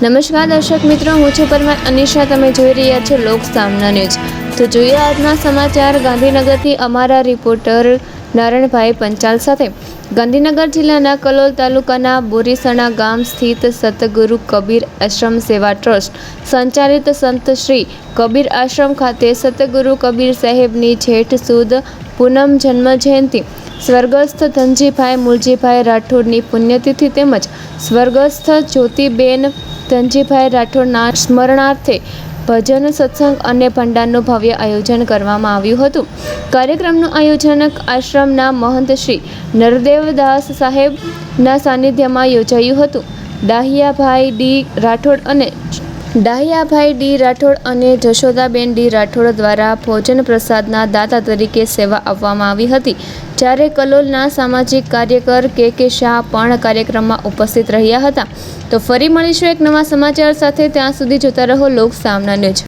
નમસ્કાર દર્શક મિત્રો, હું છું પરમાર અનિશા. તમે જોઈ રહ્યા છો લોક સામના ન્યૂઝ. તો જોઈએ આજના સમાચાર. ગાંધીનગરથી અમારા રિપોર્ટર નારણભાઈ પંચાલ સાથે. ગાંધીનગર જિલ્લાના કલોલ તાલુકાના બોરીસણા ગામ સ્થિત સતગુરુ કબીર આશ્રમ સેવા ટ્રસ્ટ સંચાલિત સંત શ્રી કબીર આશ્રમ ખાતે સતગુરુ કબીર સાહેબની જેઠ સુદ પૂનમ જન્મ જયંતિ, સ્વર્ગસ્થ ધનજીભાઈ મૂળજીભાઈ રાઠોડની પુણ્યતિથિ તેમજ સ્વર્ગસ્થ જ્યોતિબેન ધનજીભાઈ રાઠોડના સ્મરણાર્થે ભજન, સત્સંગ અને ભંડારનું ભવ્ય આયોજન કરવામાં આવ્યું હતું. કાર્યક્રમનું આયોજન આશ્રમના મહંત શ્રી નરદેવદાસ સાહેબના સાનિધ્યમાં યોજાયું હતું. ડાહિયાભાઈ ડી રાઠોડ અને જશોદાબેન ડી રાઠોડ દ્વારા ભોજન પ્રસાદના દાતા તરીકે સેવા આપવામાં આવી હતી. જ્યારે કલોલના સામાજિક કાર્યકર કે શાહ પણ કાર્યક્રમમાં ઉપસ્થિત રહ્યા હતા. તો ફરી મળીશું એક નવા સમાચાર સાથે. ત્યાં સુધી જોતા રહો લોક સામના ન્યૂઝ.